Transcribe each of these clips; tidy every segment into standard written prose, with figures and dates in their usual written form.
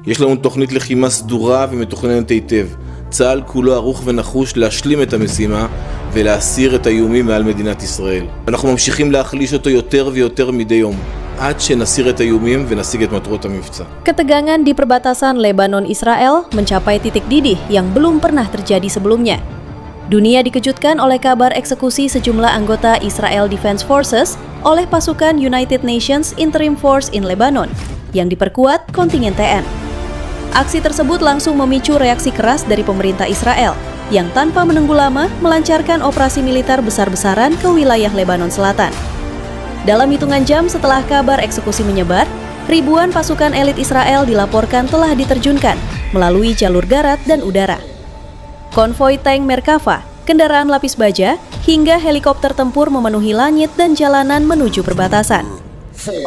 יש לנו תוכנית לחימה סדורה ומתוכננת היטב. צה"ל כולו ערוך ונחוש להשלים את המשימה ולהסיר את האיומים מעל מדינת ישראל. אנחנו ממשיכים להחליש אותו יותר ויותר מדי יום, עד שנסיר את האיומים ונשיג את מטרות המבצע. Ketegangan di perbatasan Lebanon-Israel mencapai titik didih yang belum pernah terjadi sebelumnya. Dunia dikejutkan oleh kabar eksekusi sejumlah anggota Israel Defense Forces oleh pasukan United Nations Interim Force in Lebanon yang diperkuat kontingen TN. Aksi tersebut langsung memicu reaksi keras dari pemerintah Israel yang tanpa menunggu lama melancarkan operasi militer besar-besaran ke wilayah Lebanon Selatan. Dalam hitungan jam setelah kabar eksekusi menyebar, ribuan pasukan elit Israel dilaporkan telah diterjunkan melalui jalur darat dan udara. Konvoi tank Merkava, kendaraan lapis baja, hingga helikopter tempur memenuhi langit dan jalanan menuju perbatasan.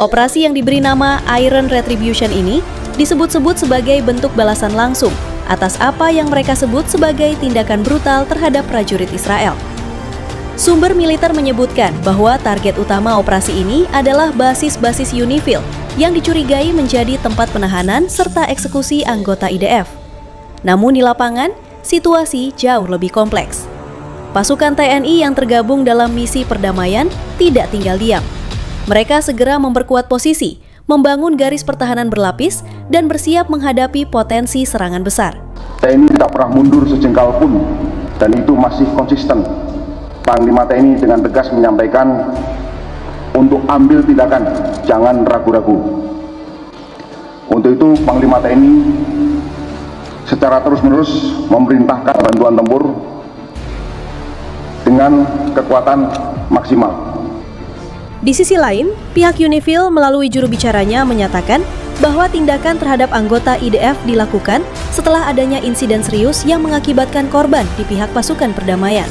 Operasi yang diberi nama Iron Retribution ini disebut-sebut sebagai bentuk balasan langsung atas apa yang mereka sebut sebagai tindakan brutal terhadap prajurit Israel. Sumber militer menyebutkan bahwa target utama operasi ini adalah basis-basis UNIFIL yang dicurigai menjadi tempat penahanan serta eksekusi anggota IDF. Namun di lapangan, situasi jauh lebih kompleks. Pasukan TNI yang tergabung dalam misi perdamaian tidak tinggal diam. Mereka segera memperkuat posisi, membangun garis pertahanan berlapis, dan bersiap menghadapi potensi serangan besar. TNI tidak pernah mundur sejengkal pun, dan itu masih konsisten. Panglima TNI dengan tegas menyampaikan untuk ambil tindakan, jangan ragu-ragu. Untuk itu, Panglima TNI secara terus-menerus memerintahkan bantuan tempur dengan kekuatan maksimal. Di sisi lain, pihak UNIFIL melalui juru bicaranya menyatakan bahwa tindakan terhadap anggota IDF dilakukan setelah adanya insiden serius yang mengakibatkan korban di pihak pasukan perdamaian.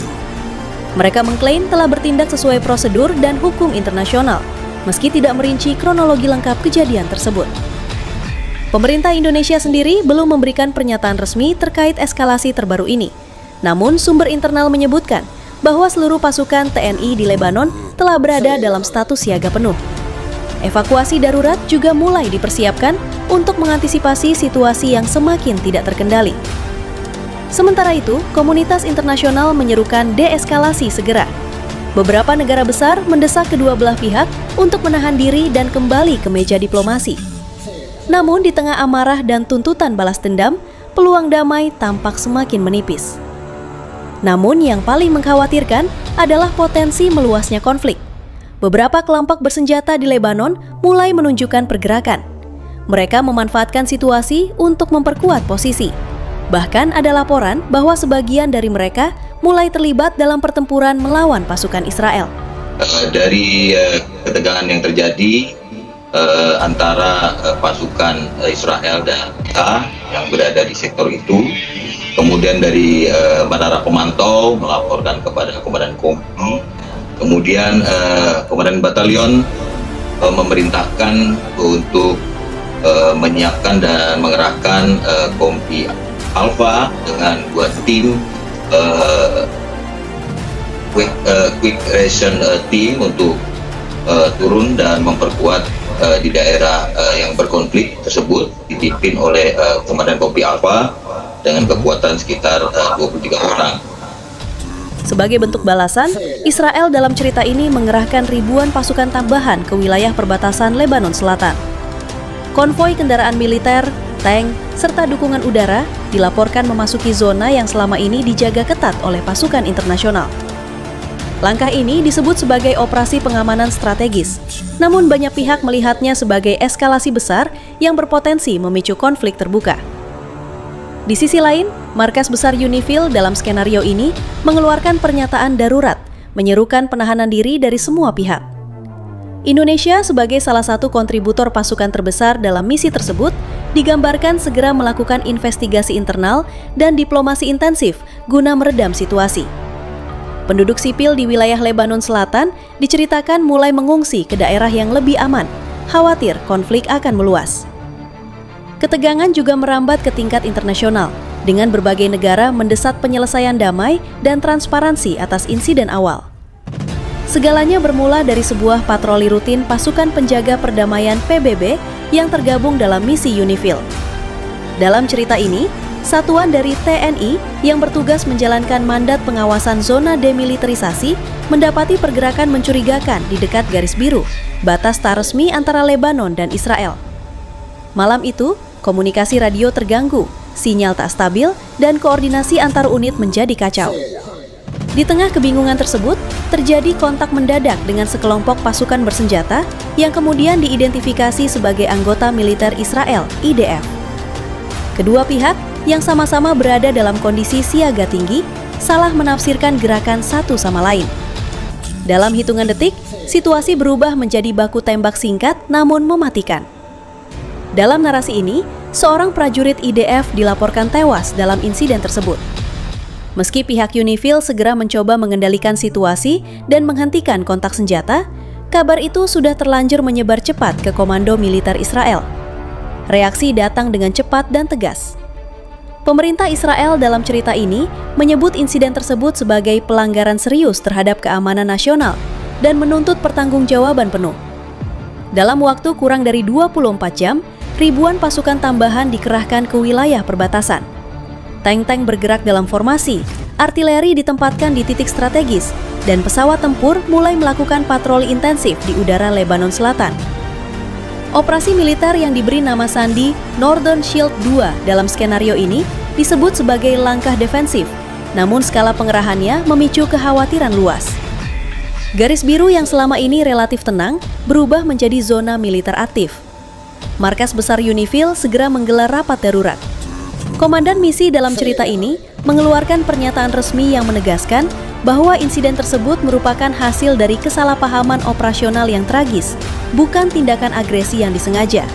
Mereka mengklaim telah bertindak sesuai prosedur dan hukum internasional, meski tidak merinci kronologi lengkap kejadian tersebut. Pemerintah Indonesia sendiri belum memberikan pernyataan resmi terkait eskalasi terbaru ini. Namun, sumber internal menyebutkan bahwa seluruh pasukan TNI di Lebanon telah berada dalam status siaga penuh. Evakuasi darurat juga mulai dipersiapkan untuk mengantisipasi situasi yang semakin tidak terkendali. Sementara itu, komunitas internasional menyerukan deeskalasi segera. Beberapa negara besar mendesak kedua belah pihak untuk menahan diri dan kembali ke meja diplomasi. Namun di tengah amarah dan tuntutan balas dendam, peluang damai tampak semakin menipis. Namun yang paling mengkhawatirkan adalah potensi meluasnya konflik. Beberapa kelompok bersenjata di Lebanon mulai menunjukkan pergerakan. Mereka memanfaatkan situasi untuk memperkuat posisi. Bahkan ada laporan bahwa sebagian dari mereka mulai terlibat dalam pertempuran melawan pasukan Israel. Dari ketegangan yang terjadi antara pasukan Israel dan kita yang berada di sektor itu, kemudian dari Menara Pemantau melaporkan kepada Komandan Kompi, kemudian Komandan Batalion memerintahkan untuk menyiapkan dan mengerahkan Kompi Alpha dengan 2 tim quick reaction team untuk turun dan memperkuat di daerah yang berkonflik tersebut, dipimpin oleh Komandan Kompi Alpha dengan kekuatan sekitar 23 orang. Sebagai bentuk balasan, Israel dalam cerita ini mengerahkan ribuan pasukan tambahan ke wilayah perbatasan Lebanon Selatan. Konvoi kendaraan militer, tank, serta dukungan udara dilaporkan memasuki zona yang selama ini dijaga ketat oleh pasukan internasional. Langkah ini disebut sebagai operasi pengamanan strategis, namun banyak pihak melihatnya sebagai eskalasi besar yang berpotensi memicu konflik terbuka. Di sisi lain, markas besar UNIFIL dalam skenario ini mengeluarkan pernyataan darurat, menyerukan penahanan diri dari semua pihak. Indonesia sebagai salah satu kontributor pasukan terbesar dalam misi tersebut digambarkan segera melakukan investigasi internal dan diplomasi intensif guna meredam situasi. Penduduk sipil di wilayah Lebanon Selatan diceritakan mulai mengungsi ke daerah yang lebih aman, khawatir konflik akan meluas. Ketegangan juga merambat ke tingkat internasional, dengan berbagai negara mendesak penyelesaian damai dan transparansi atas insiden awal. Segalanya bermula dari sebuah patroli rutin pasukan penjaga perdamaian PBB yang tergabung dalam misi UNIFIL. Dalam cerita ini, satuan dari TNI yang bertugas menjalankan mandat pengawasan zona demilitarisasi mendapati pergerakan mencurigakan di dekat garis biru, batas tak resmi antara Lebanon dan Israel. Malam itu, komunikasi radio terganggu, sinyal tak stabil, dan koordinasi antar unit menjadi kacau. Di tengah kebingungan tersebut, terjadi kontak mendadak dengan sekelompok pasukan bersenjata yang kemudian diidentifikasi sebagai anggota militer Israel, IDF. Kedua pihak yang sama-sama berada dalam kondisi siaga tinggi, salah menafsirkan gerakan satu sama lain. Dalam hitungan detik, situasi berubah menjadi baku tembak singkat namun mematikan. Dalam narasi ini, seorang prajurit IDF dilaporkan tewas dalam insiden tersebut. Meski pihak UNIFIL segera mencoba mengendalikan situasi dan menghentikan kontak senjata, kabar itu sudah terlanjur menyebar cepat ke komando militer Israel. Reaksi datang dengan cepat dan tegas. Pemerintah Israel dalam cerita ini menyebut insiden tersebut sebagai pelanggaran serius terhadap keamanan nasional dan menuntut pertanggungjawaban penuh. Dalam waktu kurang dari 24 jam, ribuan pasukan tambahan dikerahkan ke wilayah perbatasan. Tank-tank bergerak dalam formasi, artileri ditempatkan di titik strategis, dan pesawat tempur mulai melakukan patroli intensif di udara Lebanon Selatan. Operasi militer yang diberi nama sandi Northern Shield II dalam skenario ini disebut sebagai langkah defensif, namun skala pengerahannya memicu kekhawatiran luas. Garis biru yang selama ini relatif tenang berubah menjadi zona militer aktif. Markas besar UNIFIL segera menggelar rapat darurat. Komandan misi dalam cerita ini mengeluarkan pernyataan resmi yang menegaskan bahwa insiden tersebut merupakan hasil dari kesalahpahaman operasional yang tragis, bukan tindakan agresi yang disengaja.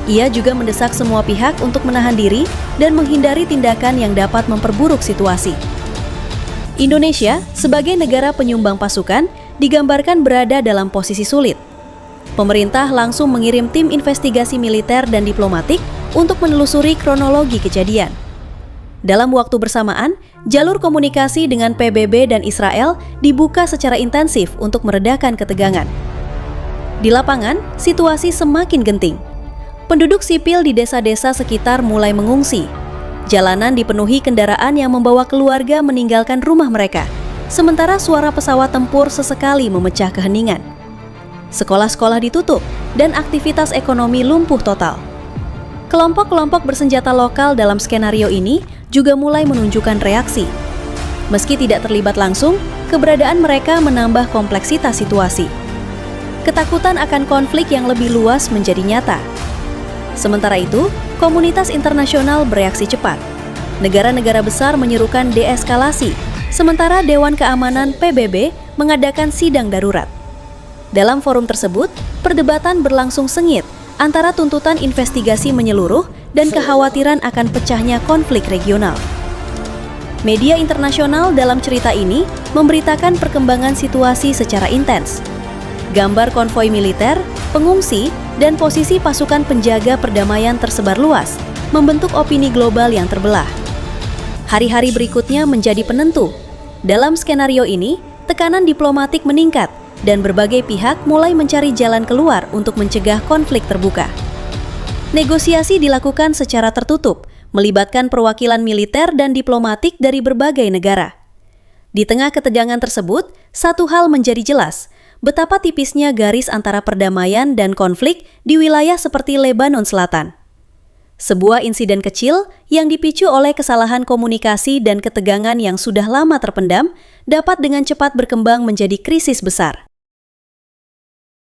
Ia juga mendesak semua pihak untuk menahan diri dan menghindari tindakan yang dapat memperburuk situasi. Indonesia, sebagai negara penyumbang pasukan, digambarkan berada dalam posisi sulit. Pemerintah langsung mengirim tim investigasi militer dan diplomatik untuk menelusuri kronologi kejadian. Dalam waktu bersamaan, jalur komunikasi dengan PBB dan Israel dibuka secara intensif untuk meredakan ketegangan. Di lapangan, situasi semakin genting. Penduduk sipil di desa-desa sekitar mulai mengungsi. Jalanan dipenuhi kendaraan yang membawa keluarga meninggalkan rumah mereka, sementara suara pesawat tempur sesekali memecah keheningan. Sekolah-sekolah ditutup dan aktivitas ekonomi lumpuh total. Kelompok-kelompok bersenjata lokal dalam skenario ini juga mulai menunjukkan reaksi. Meski tidak terlibat langsung, keberadaan mereka menambah kompleksitas situasi. Ketakutan akan konflik yang lebih luas menjadi nyata. Sementara itu, komunitas internasional bereaksi cepat. Negara-negara besar menyerukan deeskalasi, sementara Dewan Keamanan PBB mengadakan sidang darurat. Dalam forum tersebut, perdebatan berlangsung sengit antara tuntutan investigasi menyeluruh dan kekhawatiran akan pecahnya konflik regional. Media internasional dalam cerita ini memberitakan perkembangan situasi secara intens. Gambar konvoi militer, pengungsi, dan posisi pasukan penjaga perdamaian tersebar luas, membentuk opini global yang terbelah. Hari-hari berikutnya menjadi penentu. Dalam skenario ini, tekanan diplomatik meningkat, dan berbagai pihak mulai mencari jalan keluar untuk mencegah konflik terbuka. Negosiasi dilakukan secara tertutup, melibatkan perwakilan militer dan diplomatik dari berbagai negara. Di tengah ketegangan tersebut, satu hal menjadi jelas, betapa tipisnya garis antara perdamaian dan konflik di wilayah seperti Lebanon Selatan. Sebuah insiden kecil yang dipicu oleh kesalahan komunikasi dan ketegangan yang sudah lama terpendam dapat dengan cepat berkembang menjadi krisis besar.